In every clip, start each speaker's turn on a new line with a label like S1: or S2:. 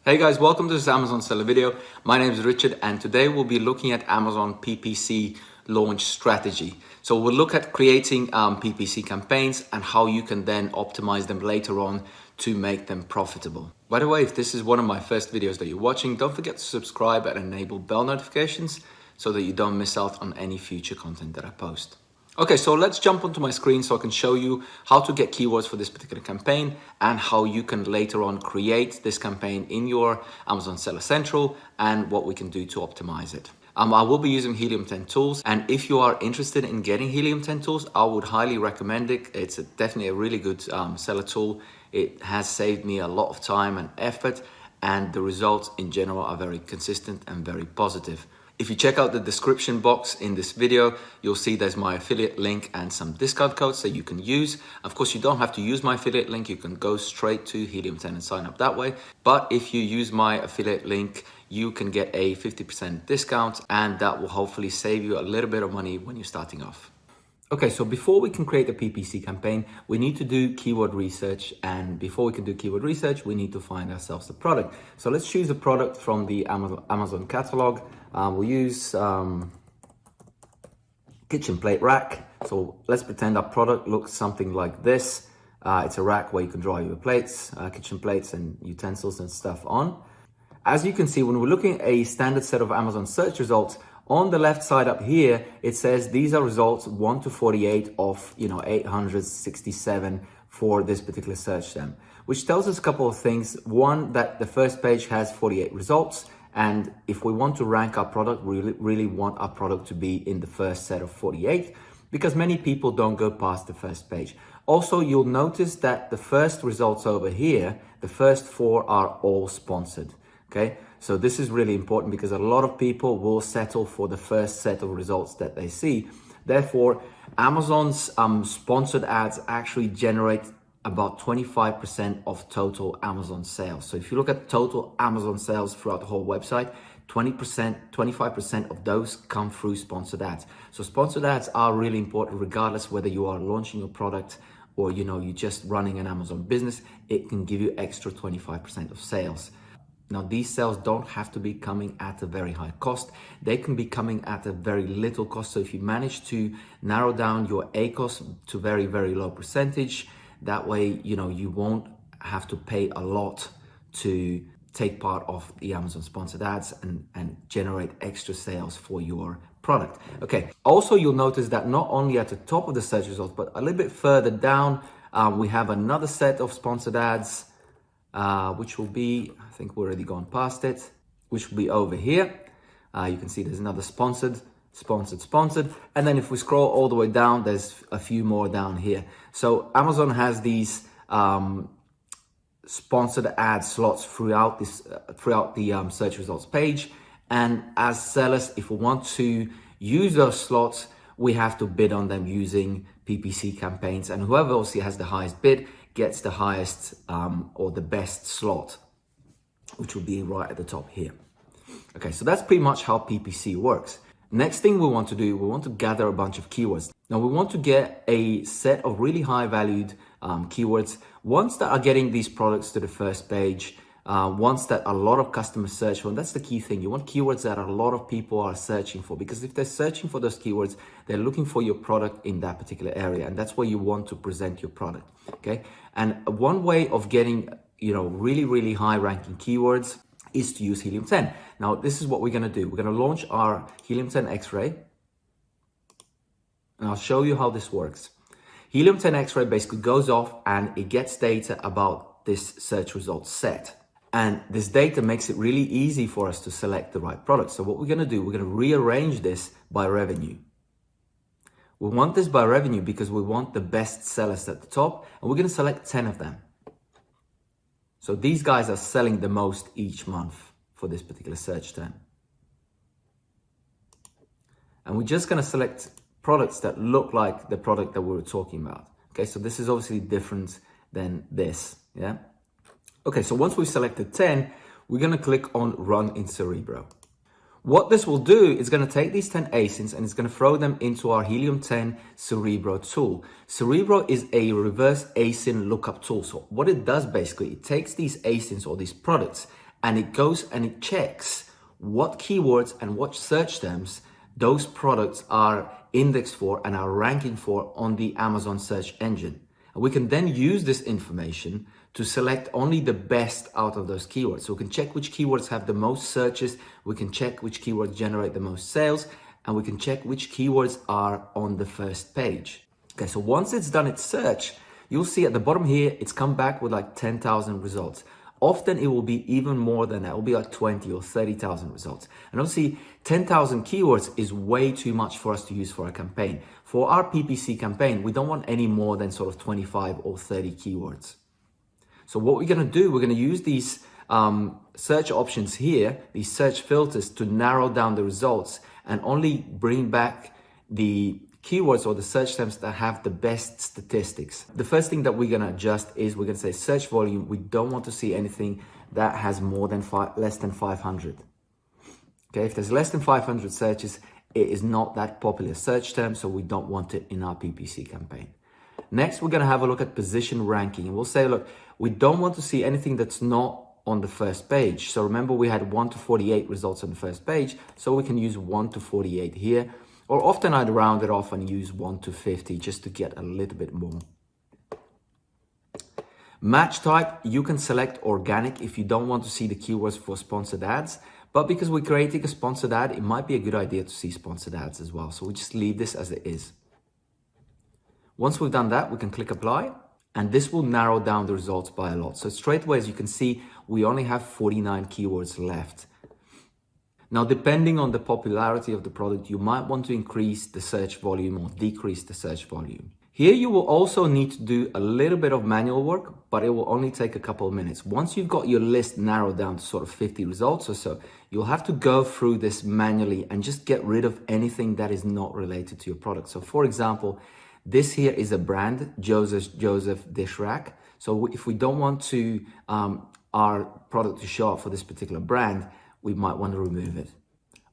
S1: Hey guys, welcome to this Amazon seller video. My name is Richard and today we'll be looking at Amazon PPC launch strategy. So we'll look at creating PPC campaigns and how you can then optimize them later on to make them profitable. By the way, if this is one of my first videos that you're watching, don't forget to subscribe and enable bell notifications so that you don't miss out on any future content that I post. Okay, so let's jump onto my screen so I can show you how to get keywords for this particular campaign and how you can later on create this campaign in your Amazon Seller Central and what we can do to optimize it. I will be using Helium 10 tools, and if you are interested in getting Helium 10 tools, I would highly recommend it. It's definitely a really good seller tool. It has saved me a lot of time and effort, and the results in general are very consistent and very positive. If you check out the description box in this video, you'll see there's my affiliate link and some discount codes that you can use. Of course, you don't have to use my affiliate link. You can go straight to Helium 10 and sign up that way. But if you use my affiliate link, you can get a 50% discount, and that will hopefully save you a little bit of money when you're starting off. Okay, so before we can create a PPC campaign, we need to do keyword research. And before we can do keyword research, we need to find ourselves a product. So let's choose a product from the Amazon catalog. We'll use kitchen plate rack. So let's pretend our product looks something like this. It's a rack where you can dry your plates, kitchen plates and utensils and stuff on. As you can see, when we're looking at a standard set of Amazon search results, on the left side up here, it says these are results 1 to 48 of 867 for this particular search term, which tells us a couple of things. One, that the first page has 48 results. And if we want to rank our product, we really want our product to be in the first set of 48, because many people don't go past the first page. Also, you'll notice that the first results over here, the first 4 are all sponsored. Okay, so this is really important because a lot of people will settle for the first set of results that they see. Therefore, Amazon's sponsored ads actually generate about 25% of total Amazon sales. So if you look at total Amazon sales throughout the whole website, 25% of those come through sponsored ads. So sponsored ads are really important regardless whether you are launching your product or you're just running an Amazon business. It can give you extra 25% of sales. Now, these sales don't have to be coming at a very high cost. They can be coming at a very little cost. So if you manage to narrow down your ACoS to very, very low percentage, that way, you won't have to pay a lot to take part of the Amazon sponsored ads and generate extra sales for your product. Okay. Also, you'll notice that not only at the top of the search results, but a little bit further down, we have another set of sponsored ads, which will be, I think we're already gone past it, which will be over here. You can see there's another sponsored. And then if we scroll all the way down, there's a few more down here. So Amazon has these sponsored ad slots throughout the search results page. And as sellers, if we want to use those slots, we have to bid on them using PPC campaigns. And whoever obviously has the highest bid gets the highest or the best slot, which will be right at the top here. Okay, so that's pretty much how PPC works. Next thing we want to do, we want to gather a bunch of keywords. Now we want to get a set of really high valued keywords, ones that are getting these products to the first page, ones that a lot of customers search for. And that's the key thing. You want keywords that a lot of people are searching for, because if they're searching for those keywords, they're looking for your product in that particular area. And that's where you want to present your product. Okay. And one way of getting, really, really high ranking keywords is to use Helium 10. Now, this is what we're going to do. We're going to launch our Helium 10 X-Ray, and I'll show you how this works. Helium 10 X-Ray basically goes off and it gets data about this search results set. And this data makes it really easy for us to select the right product. So what we're going to do, we're going to rearrange this by revenue. We want this by revenue because we want the best sellers at the top, and we're going to select 10 of them. So these guys are selling the most each month for this particular search term. And we're just going to select products that look like the product that we were talking about. Okay, so this is obviously different than this, yeah? Okay, so once we've selected 10, we're going to click on Run in Cerebral. What this will do is going to take these 10 ASINs and it's going to throw them into our Helium 10 Cerebral tool. Cerebral is a reverse ASIN lookup tool. So what it does basically, it takes these ASINs or these products and it goes and it checks what keywords and what search terms those products are indexed for and are ranking for on the Amazon search engine. And we can then use this information to select only the best out of those keywords. So we can check which keywords have the most searches, we can check which keywords generate the most sales, and we can check which keywords are on the first page. Okay, so once it's done its search, you'll see at the bottom here, it's come back with like 10,000 results. Often it will be even more than that. It will be like 20 or 30,000 results. And obviously 10,000 keywords is way too much for us to use for a campaign. For our PPC campaign, we don't want any more than sort of 25 or 30 keywords. So what we're gonna do, we're gonna use these search options here, these search filters, to narrow down the results and only bring back the keywords or the search terms that have the best statistics. The first thing that we're gonna adjust is we're gonna say search volume. We don't want to see anything that has less than 500. Okay, if there's less than 500 searches, it is not that popular search term, so we don't want it in our PPC campaign. Next, we're gonna have a look at position ranking, and we'll say, look, we don't want to see anything that's not on the first page. So remember, we had 1 to 48 results on the first page, so we can use 1 to 48 here. Or often I'd round it off and use 1 to 50 just to get a little bit more. Match type, you can select organic if you don't want to see the keywords for sponsored ads. But because we're creating a sponsored ad, it might be a good idea to see sponsored ads as well. So we just leave this as it is. Once we've done that, we can click apply, and this will narrow down the results by a lot. So straight away, as you can see, we only have 49 keywords left. Now, depending on the popularity of the product, you might want to increase the search volume or decrease the search volume. Here, you will also need to do a little bit of manual work, but it will only take a couple of minutes. Once you've got your list narrowed down to sort of 50 results or so, you'll have to go through this manually and just get rid of anything that is not related to your product. So for example, this here is a brand, Joseph Dish Rack. So if we don't want to our product to show up for this particular brand, we might want to remove it.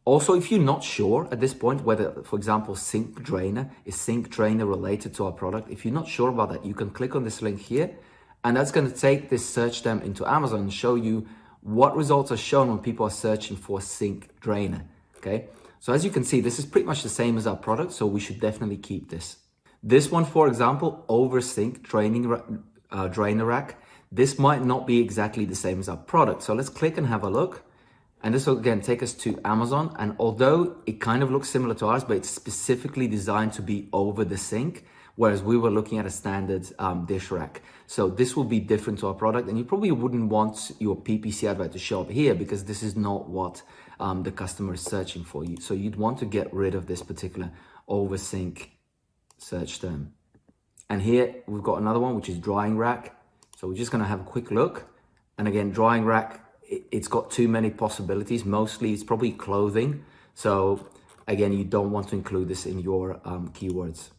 S1: Also, if you're not sure at this point whether, for example, Sink Drainer related to our product, if you're not sure about that, you can click on this link here, and that's going to take this search term into Amazon and show you what results are shown when people are searching for Sink Drainer. Okay, so as you can see, this is pretty much the same as our product, so we should definitely keep this. This one, for example, over Sink Drainer Rack, this might not be exactly the same as our product. So let's click and have a look. And this will again take us to Amazon. And although it kind of looks similar to ours, but it's specifically designed to be over the sink, whereas we were looking at a standard dish rack. So this will be different to our product. And you probably wouldn't want your PPC advert to show up here because this is not what the customer is searching for. So you'd want to get rid of this particular over sink search term. And here we've got another one, which is drying rack. So we're just going to have a quick look. And again, drying rack, it's got too many possibilities. Mostly it's probably clothing. So again, you don't want to include this in your keywords.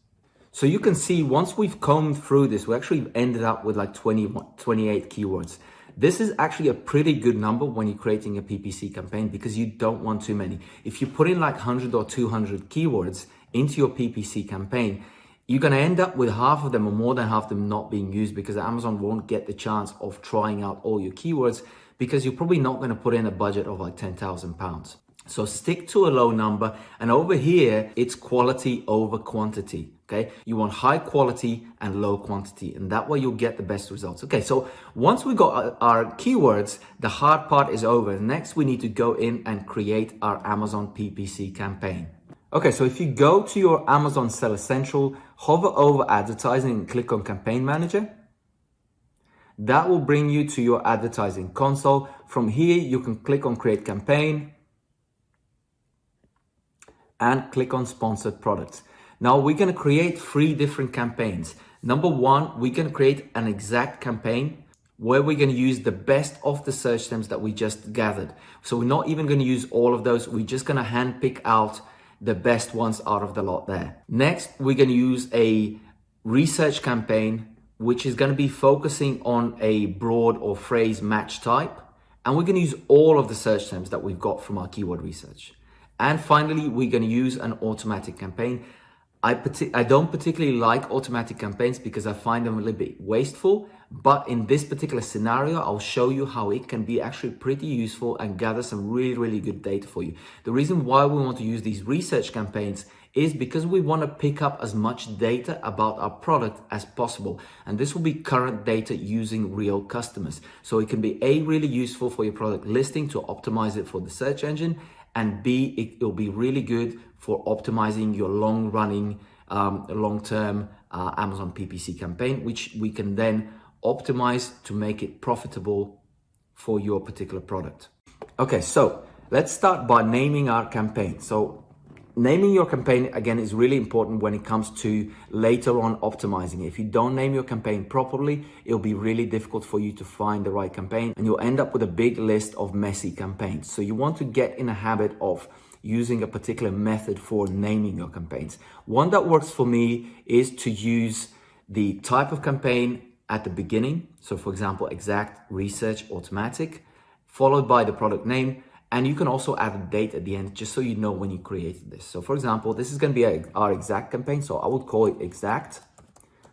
S1: So you can see once we've combed through this, we actually ended up with like 28 keywords. This is actually a pretty good number when you're creating a PPC campaign because you don't want too many. If you put in like 100 or 200 keywords into your PPC campaign, you're going to end up with half of them or more than half of them not being used because Amazon won't get the chance of trying out all your keywords because you're probably not going to put in a budget of like £10,000. So stick to a low number. And over here, it's quality over quantity. Okay. You want high quality and low quantity, and that way you'll get the best results. Okay. So once we got our keywords, the hard part is over. Next, we need to go in and create our Amazon PPC campaign. Okay, so if you go to your Amazon Seller Central, hover over advertising and click on Campaign Manager, that will bring you to your advertising console. From here, you can click on Create Campaign and click on Sponsored Products. Now we're going to create 3 different campaigns. Number 1, we're going to create an exact campaign where we're going to use the best of the search terms that we just gathered. So we're not even going to use all of those. We're just going to hand pick out the best ones out of the lot there. Next, we're going to use a research campaign, which is going to be focusing on a broad or phrase match type. And we're going to use all of the search terms that we've got from our keyword research. And finally, we're going to use an automatic campaign. I don't particularly like automatic campaigns because I find them a little bit wasteful, But in this particular scenario, I'll show you how it can be actually pretty useful and gather some really, really good data for you. The reason why we want to use these research campaigns is because we want to pick up as much data about our product as possible. And this will be current data using real customers. So it can be A, really useful for your product listing to optimize it for the search engine, and B, it will be really good for optimizing your long-running, long-term Amazon PPC campaign, which we can then optimize to make it profitable for your particular product. Okay, so let's start by naming our campaign. So naming your campaign, again, is really important when it comes to later on optimizing. If you don't name your campaign properly, it'll be really difficult for you to find the right campaign, and you'll end up with a big list of messy campaigns. So you want to get in a habit of using a particular method for naming your campaigns. One that works for me is to use the type of campaign at the beginning. So for example, exact, research, automatic, followed by the product name. And you can also add a date at the end, just so you know when you created this. So for example, this is going to be our exact campaign. So I would call it exact,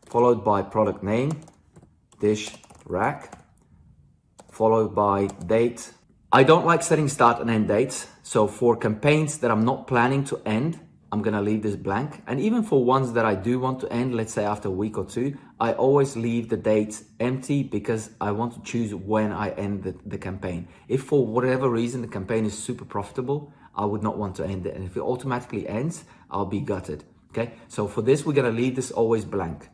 S1: followed by product name, dish rack, followed by date. I don't like setting start and end dates. So for campaigns that I'm not planning to end, I'm going to leave this blank. And even for ones that I do want to end, let's say after a week or two, I always leave the dates empty because I want to choose when I end the campaign. If for whatever reason the campaign is super profitable, I would not want to end it. And if it automatically ends, I'll be gutted. Okay, so for this, we're going to leave this always blank.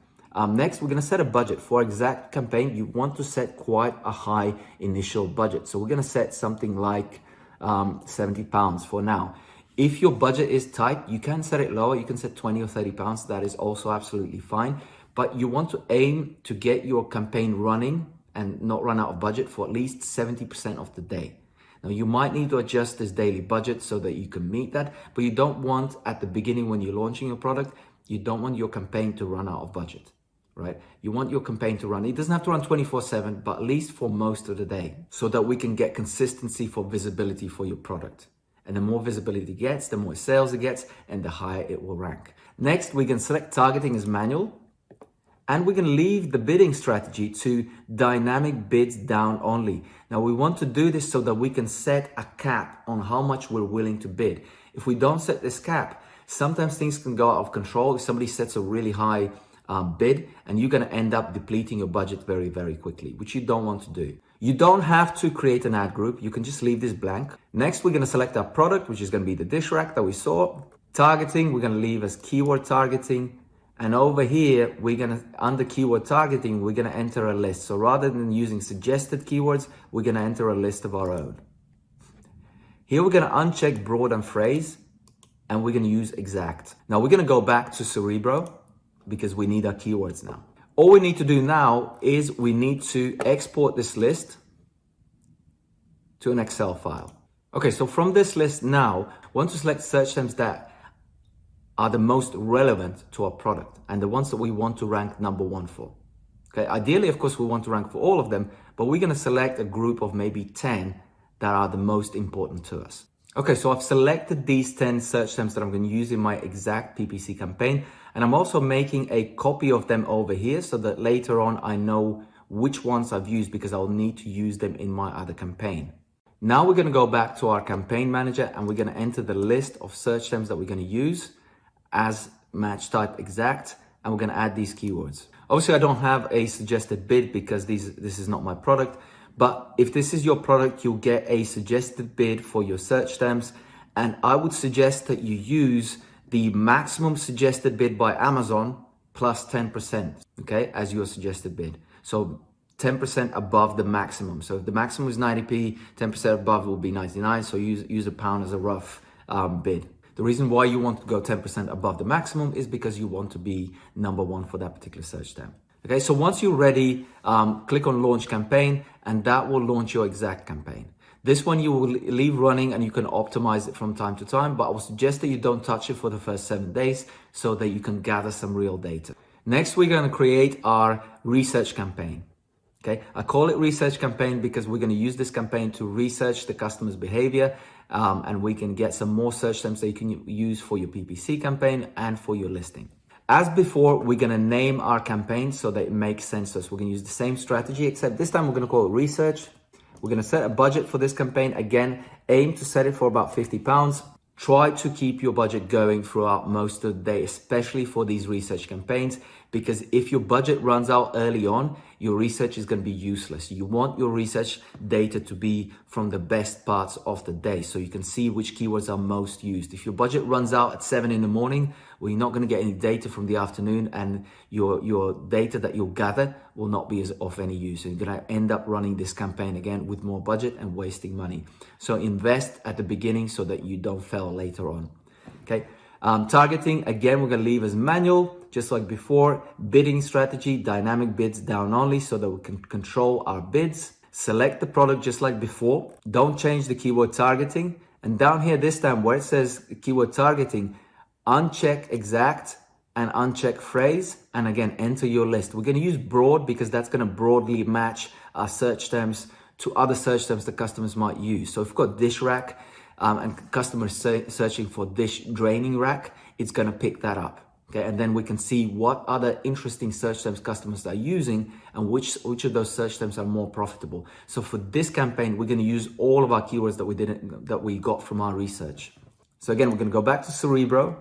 S1: Next, we're going to set a budget. For exact campaign, you want to set quite a high initial budget. So we're going to set something like £70 for now. If your budget is tight, you can set it lower. You can set 20 or 30 pounds. That is also absolutely fine. But you want to aim to get your campaign running and not run out of budget for at least 70% of the day. Now, you might need to adjust this daily budget so that you can meet that, but you don't want at the beginning when you're launching your product, you don't want your campaign to run out of budget, right? You want your campaign to run. It doesn't have to run 24/7, but at least for most of the day so that we can get consistency for visibility for your product. And the more visibility it gets, the more sales it gets, and the higher it will rank. Next, we can select targeting as manual, and we can leave the bidding strategy to dynamic bids down only. Now, we want to do this so that we can set a cap on how much we're willing to bid. If we don't set this cap, sometimes things can go out of control. If somebody sets a really high bid, and you're going to end up depleting your budget very, very quickly, which you don't want to do. You don't have to create an ad group. You can just leave this blank. Next, we're going to select our product, which is going to be the dish rack that we saw. Targeting, we're going to leave as keyword targeting. And over here, we're going to, under keyword targeting, we're going to enter a list. So rather than using suggested keywords, we're going to enter a list of our own. Here, we're going to uncheck broad and phrase, and we're going to use exact. Now, we're going to go back to Cerebral because we need our keywords now. All we need to do now is we need to export this list to an Excel file. Okay, so from this list now, we want to select search terms that are the most relevant to our product and the ones that we want to rank #1 for. Okay, ideally, of course, we want to rank for all of them, but we're going to select a group of maybe 10 that are the most important to us. Okay, so I've selected these 10 search terms that I'm going to use in my exact PPC campaign. And I'm also making a copy of them over here so that later on I know which ones I've used because I'll need to use them in my other campaign. Now we're going to go back to our campaign manager and we're going to enter the list of search terms that we're going to use as match type exact, and we're going to add these keywords. Obviously, I don't have a suggested bid because this is not my product. But if this is your product, you'll get a suggested bid for your search terms. And I would suggest that you use the maximum suggested bid by Amazon plus 10%, okay, as your suggested bid. So 10% above the maximum. So if the maximum is 90p, 10% above will be 99. So use a pound as a rough bid. The reason why you want to go 10% above the maximum is because you want to be #1 for that particular search term. Okay, so once you're ready, click on launch campaign and that will launch your exact campaign. This one you will leave running and you can optimize it from time to time, but I would suggest that you don't touch it for the first 7 days so that you can gather some real data. Next, we're going to create our research campaign. Okay, I call it research campaign because we're going to use this campaign to research the customer's behavior, and we can get some more search terms that you can use for your PPC campaign and for your listing. As before, we're gonna name our campaign so that it makes sense to us. We're gonna use the same strategy, except this time we're gonna call it research. We're gonna set a budget for this campaign. Again, aim to set it for about £50. Try to keep your budget going throughout most of the day, especially for these research campaigns, because if your budget runs out early on, your research is going to be useless. You want your research data to be from the best parts of the day so you can see which keywords are most used. If your budget runs out at 7 in the morning, well, you're not going to get any data from the afternoon, and your data that you'll gather will not be of any use. So you're going to end up running this campaign again with more budget and wasting money. So invest at the beginning so that you don't fail later on. Okay. Targeting, again, we're going to leave as manual, just like before. Bidding strategy, dynamic bids down only so that we can control our bids. Select the product just like before. Don't change the keyword targeting. And down here this time where it says keyword targeting, uncheck exact and uncheck phrase. And again, enter your list. We're going to use broad because that's going to broadly match our search terms to other search terms that customers might use. So if we've got dish rack, and customers searching for dish draining rack, it's going to pick that up. Okay, and then we can see what other interesting search terms customers are using and which of those search terms are more profitable. So for this campaign, we're going to use all of our keywords that we got from our research. So again, we're going to go back to Cerebral,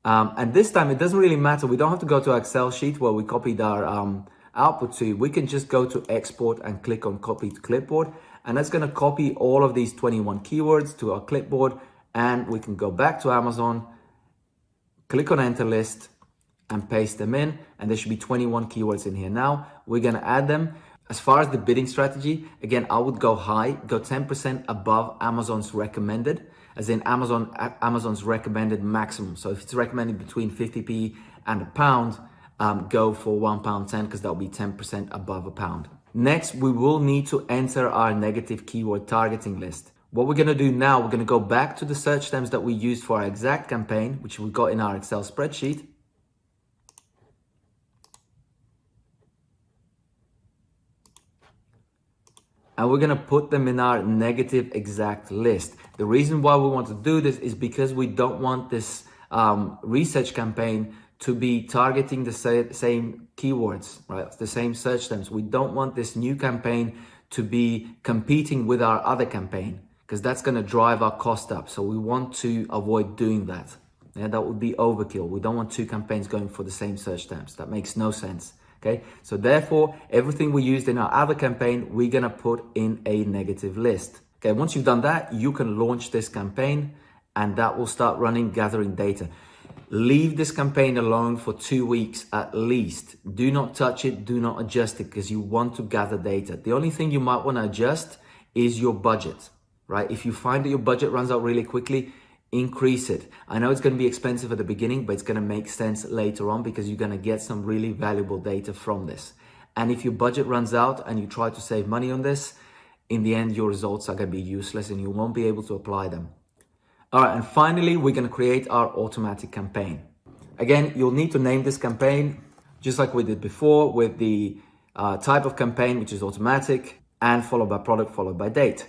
S1: and this time it doesn't really matter. We don't have to go to our Excel sheet where we copied our output to. We can just go to export and click on copy to clipboard. And that's going to copy all of these 21 keywords to our clipboard, and we can go back to Amazon, click on enter list and paste them in, and there should be 21 keywords in here. Now we're going to add them. As far as the bidding strategy, again, I would go high, go 10% above Amazon's recommended, as in Amazon's recommended maximum. So if it's recommended between 50p and £1, go for £1.10 because that'll be 10% above £1. Next, we will need to enter our negative keyword targeting list. What we're going to do now, we're going to go back to the search terms that we used for our exact campaign, which we got in our Excel spreadsheet. And we're going to put them in our negative exact list. The reason why we want to do this is because we don't want this research campaign to be targeting the same keywords, right? The same search terms. We don't want this new campaign to be competing with our other campaign because that's going to drive our cost up. So we want to avoid doing that. Yeah, that would be overkill. We don't want two campaigns going for the same search terms. That makes no sense. Okay, so therefore, everything we used in our other campaign, we're going to put in a negative list. Okay, once you've done that, you can launch this campaign and that will start running, gathering data. Leave this campaign alone for 2 weeks at least. Do not touch it, do not adjust it because you want to gather data. The only thing you might want to adjust is your budget, right? If you find that your budget runs out really quickly, increase it. I know it's going to be expensive at the beginning, but it's going to make sense later on because you're going to get some really valuable data from this. And if your budget runs out and you try to save money on this, in the end, your results are going to be useless and you won't be able to apply them. All right, and finally, we're going to create our automatic campaign. Again, you'll need to name this campaign just like we did before with the type of campaign, which is automatic, and followed by product, followed by date.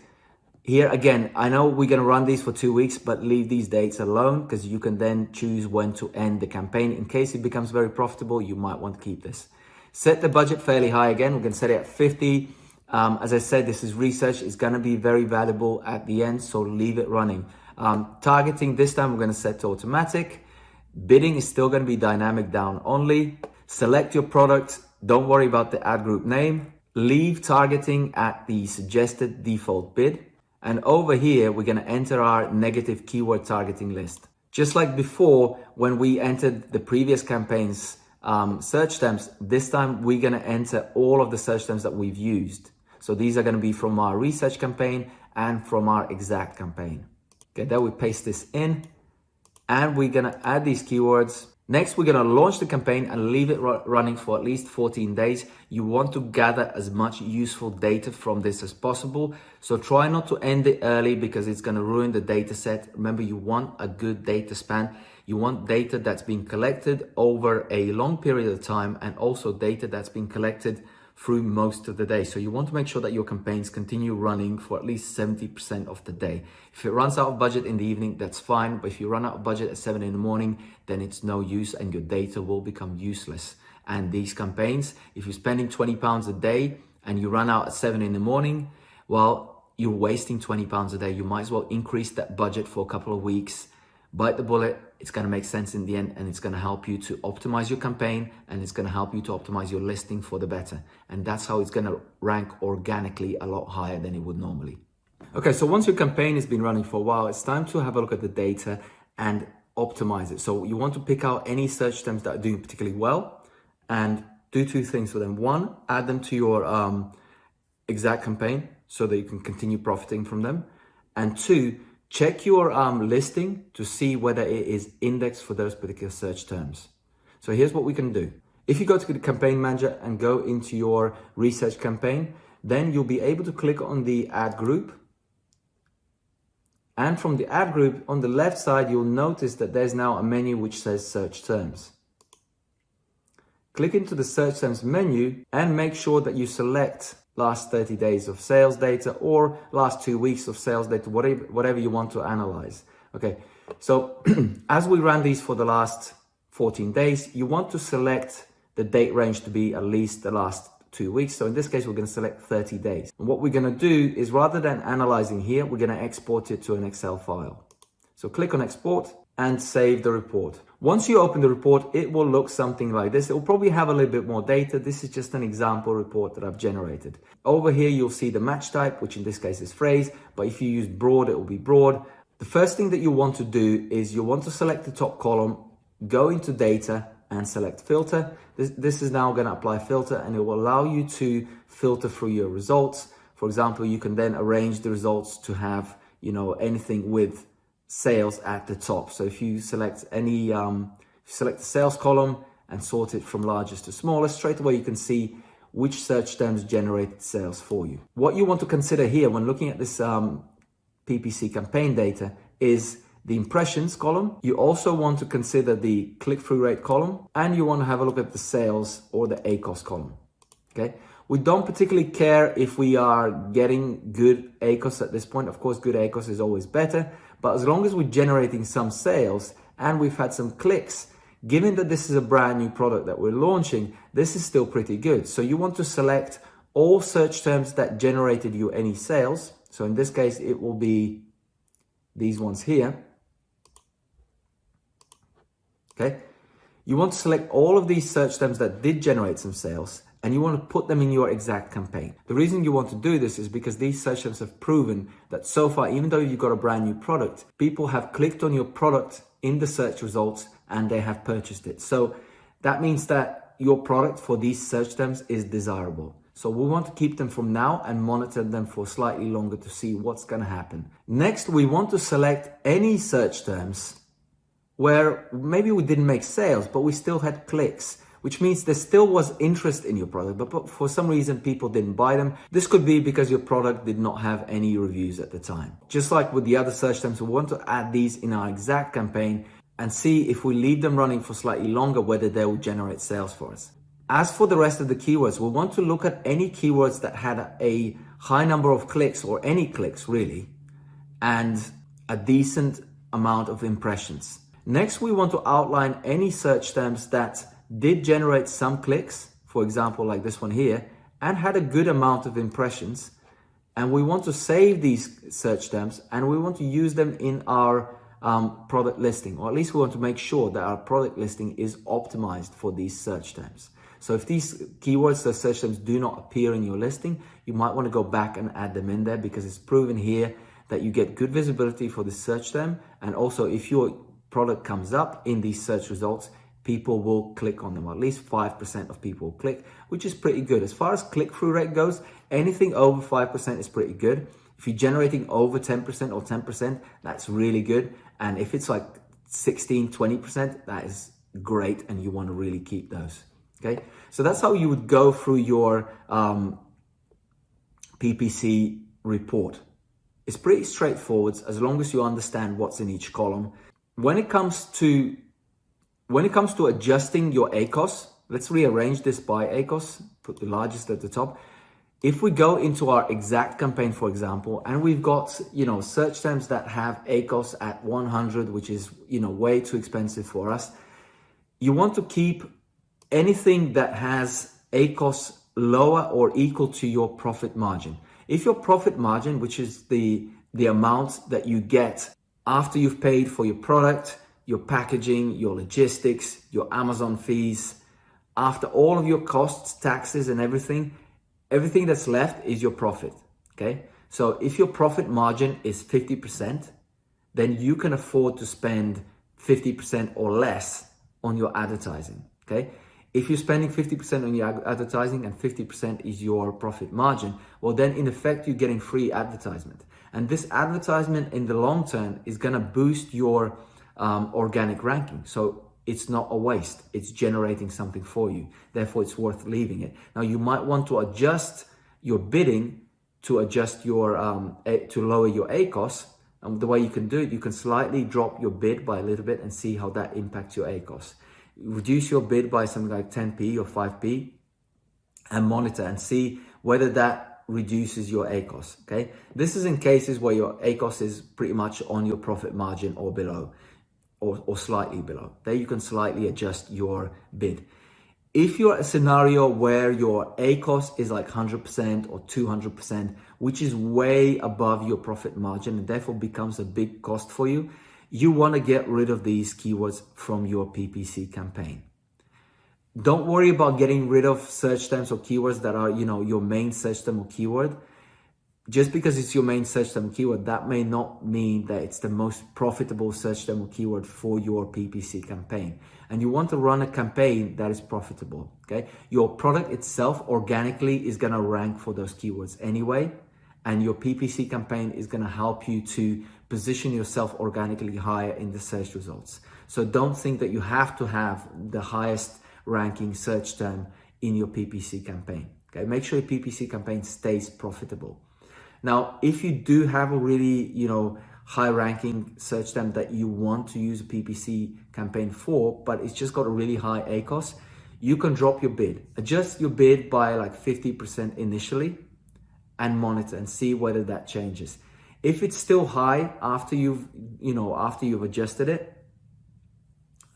S1: Here again, I know we're going to run these for 2 weeks, but leave these dates alone because you can then choose when to end the campaign. In case it becomes very profitable, you might want to keep this. Set the budget fairly high again. We're going to set it at 50. As I said, this is research. It's going to be very valuable at the end, so leave it running. Targeting this time, we're going to set to automatic. Bidding is still going to be dynamic down only. Select your product. Don't worry about the ad group name. Leave targeting at the suggested default bid. And over here, we're going to enter our negative keyword targeting list. Just like before, when we entered the previous campaign's search terms, this time we're going to enter all of the search terms that we've used. So these are going to be from our research campaign and from our exact campaign. Okay, then we paste this in and we're going to add these keywords. Next, we're going to launch the campaign and leave it running for at least 14 days. You want to gather as much useful data from this as possible. So try not to end it early because it's going to ruin the data set. Remember, you want a good data span. You want data that's been collected over a long period of time and also data that's been collected through most of the day. So you want to make sure that your campaigns continue running for at least 70% of the day. If it runs out of budget in the evening, that's fine. But if you run out of budget at 7 in the morning, then it's no use and your data will become useless. And these campaigns, if you're spending £20 a day and you run out at 7 in the morning, well, you're wasting £20 a day. You might as well increase that budget for a couple of weeks, bite the bullet. It's going to make sense in the end, and it's going to help you to optimize your campaign, and it's going to help you to optimize your listing for the better. And that's how it's going to rank organically a lot higher than it would normally. Okay, so once your campaign has been running for a while, it's time to have a look at the data and optimize it. So you want to pick out any search terms that are doing particularly well and do two things for them. One, add them to your exact campaign so that you can continue profiting from them. And two, check your listing to see whether it is indexed for those particular search terms. So here's what we can do. If you go to the campaign manager and go into your research campaign, then you'll be able to click on the ad group. And from the ad group on the left side, you'll notice that there's now a menu which says search terms. Click into the search terms menu and make sure that you select last 30 days of sales data or last 2 weeks of sales data, whatever you want to analyze. Okay, so as we ran these for the last 14 days, you want to select the date range to be at least the last 2 weeks. So in this case, we're going to select 30 days. And what we're going to do is, rather than analyzing here, we're going to export it to an Excel file. So click on export and save the report. Once you open the report, it will look something like this. It will probably have a little bit more data. This is just an example report that I've generated. Over here, you'll see the match type, which in this case is phrase, but if you use broad, it will be broad. The first thing that you want to do is you want to select the top column, go into data and select filter. This is now going to apply filter, and it will allow you to filter through your results. For example, you can then arrange the results to have, anything with sales at the top. So if you select select the sales column and sort it from largest to smallest, straight away you can see which search terms generated sales for you. What you want to consider here when looking at this PPC campaign data is the impressions column. You also want to consider the click-through rate column, and you want to have a look at the sales or the ACoS column. Okay. We don't particularly care if we are getting good ACoS at this point. Of course, good ACoS is always better, but as long as we're generating some sales and we've had some clicks, given that this is a brand new product that we're launching, this is still pretty good. So you want to select all search terms that generated you any sales. So in this case, it will be these ones here. Okay. You want to select all of these search terms that did generate some sales, and you want to put them in your exact campaign. The reason you want to do this is because these search terms have proven that so far, even though you've got a brand new product, people have clicked on your product in the search results and they have purchased it. So that means that your product for these search terms is desirable. So we want to keep them from now and monitor them for slightly longer to see what's going to happen. Next, we want to select any search terms where maybe we didn't make sales, but we still had clicks, which means there still was interest in your product, but for some reason people didn't buy them. This could be because your product did not have any reviews at the time. Just like with the other search terms, we want to add these in our exact campaign and see if we leave them running for slightly longer, whether they will generate sales for us. As for the rest of the keywords, we want to look at any keywords that had a high number of clicks, or any clicks really, and a decent amount of impressions. Next, we want to outline any search terms that did generate some clicks, for example, like this one here, and had a good amount of impressions. And we want to save these search terms and we want to use them in our product listing, or at least we want to make sure that our product listing is optimized for these search terms. So if these keywords, the search terms, do not appear in your listing, you might want to go back and add them in there, because it's proven here that you get good visibility for the search term. And also, if your product comes up in these search results, people will click on them. At least 5% of people will click, which is pretty good. As far as click-through rate goes, anything over 5% is pretty good. If you're generating over 10% or 10%, that's really good. And if it's like 16, 20%, that is great, and you want to really keep those. Okay, so that's how you would go through your PPC report. It's pretty straightforward as long as you understand what's in each column. When it comes to adjusting your ACoS, let's rearrange this by ACoS put the largest at the top. If we go into our exact campaign, for example, and we've got, search terms that have ACoS at 100, which is, way too expensive for us, you want to keep anything that has ACoS lower or equal to your profit margin. If your profit margin, which is the amount that you get after you've paid for your product, your packaging, your logistics, your Amazon fees, after all of your costs, taxes, and everything that's left is your profit, okay? So if your profit margin is 50%, then you can afford to spend 50% or less on your advertising, okay? If you're spending 50% on your advertising and 50% is your profit margin, well then in effect you're getting free advertisement. And this advertisement in the long term is gonna boost your organic ranking. So it's not a waste, it's generating something for you. Therefore, it's worth leaving it. Now, you might want to adjust your bidding to adjust your, to lower your ACoS. And the way you can do it, you can slightly drop your bid by a little bit and see how that impacts your ACoS. Reduce your bid by something like 10p or 5p and monitor and see whether that reduces your ACoS, okay? This is in cases where your ACoS is pretty much on your profit margin or below. Or slightly below. There you can slightly adjust your bid. If you're a scenario where your ACoS is like 100% or 200%, which is way above your profit margin and therefore becomes a big cost for you, you want to get rid of these keywords from your PPC campaign. Don't worry about getting rid of search terms or keywords that are, your main search term or keyword. Just because it's your main search term keyword, that may not mean that it's the most profitable search term or keyword for your PPC campaign. And you want to run a campaign that is profitable, okay? Your product itself organically is gonna rank for those keywords anyway, and your PPC campaign is gonna help you to position yourself organically higher in the search results. So don't think that you have to have the highest ranking search term in your PPC campaign, okay? Make sure your PPC campaign stays profitable. Now, if you do have a really, high ranking search term that you want to use a PPC campaign for, but it's just got a really high ACoS, you can drop your bid. Adjust your bid by like 50% initially and monitor and see whether that changes. If it's still high after you've adjusted it,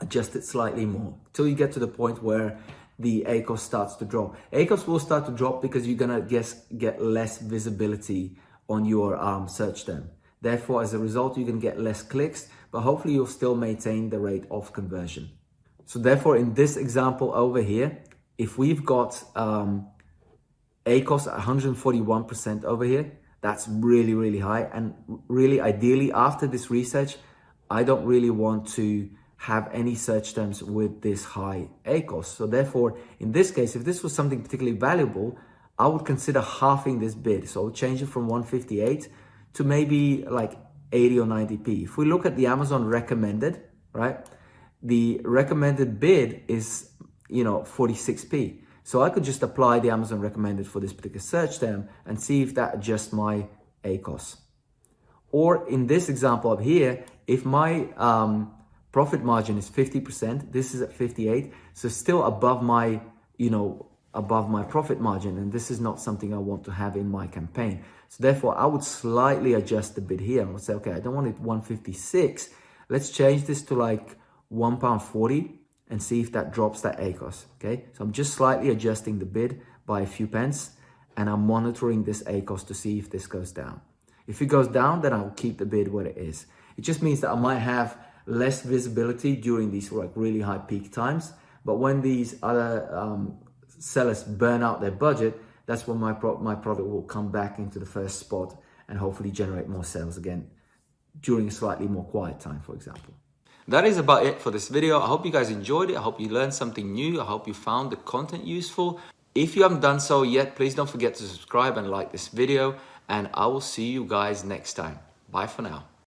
S1: adjust it slightly more till you get to the point where the ACoS starts to drop. ACoS will start to drop because you're gonna get less visibility on your search term. Therefore, as a result, you can get less clicks, but hopefully you'll still maintain the rate of conversion. So therefore, in this example over here, if we've got ACoS at 141% over here, that's really, really high. And really, ideally, after this research, I don't really want to have any search terms with this high ACoS. So therefore, in this case, if this was something particularly valuable, I would consider halving this bid. So I would change it from 158 to maybe like 80 or 90p. If we look at the Amazon recommended, right? The recommended bid is, 46p. So I could just apply the Amazon recommended for this particular search term and see if that adjusts my ACoS. Or in this example up here, if my profit margin is 50%, this is at 58, so still above my, above my profit margin, and this is not something I want to have in my campaign. So therefore, I would slightly adjust the bid here. I would say, okay, I don't want it 156. Let's change this to like £1.40 and see if that drops that ACoS, okay? So I'm just slightly adjusting the bid by a few pence, and I'm monitoring this ACoS to see if this goes down. If it goes down, then I'll keep the bid where it is. It just means that I might have less visibility during these like really high peak times, but when these other sellers burn out their budget, that's when my product will come back into the first spot and hopefully generate more sales again during a slightly more quiet time, for example. That is about it for this video. I hope you guys enjoyed it. I hope you learned something new. I hope you found the content useful. If you haven't done so yet, please don't forget to subscribe and like this video, and I will see you guys next time. Bye for now.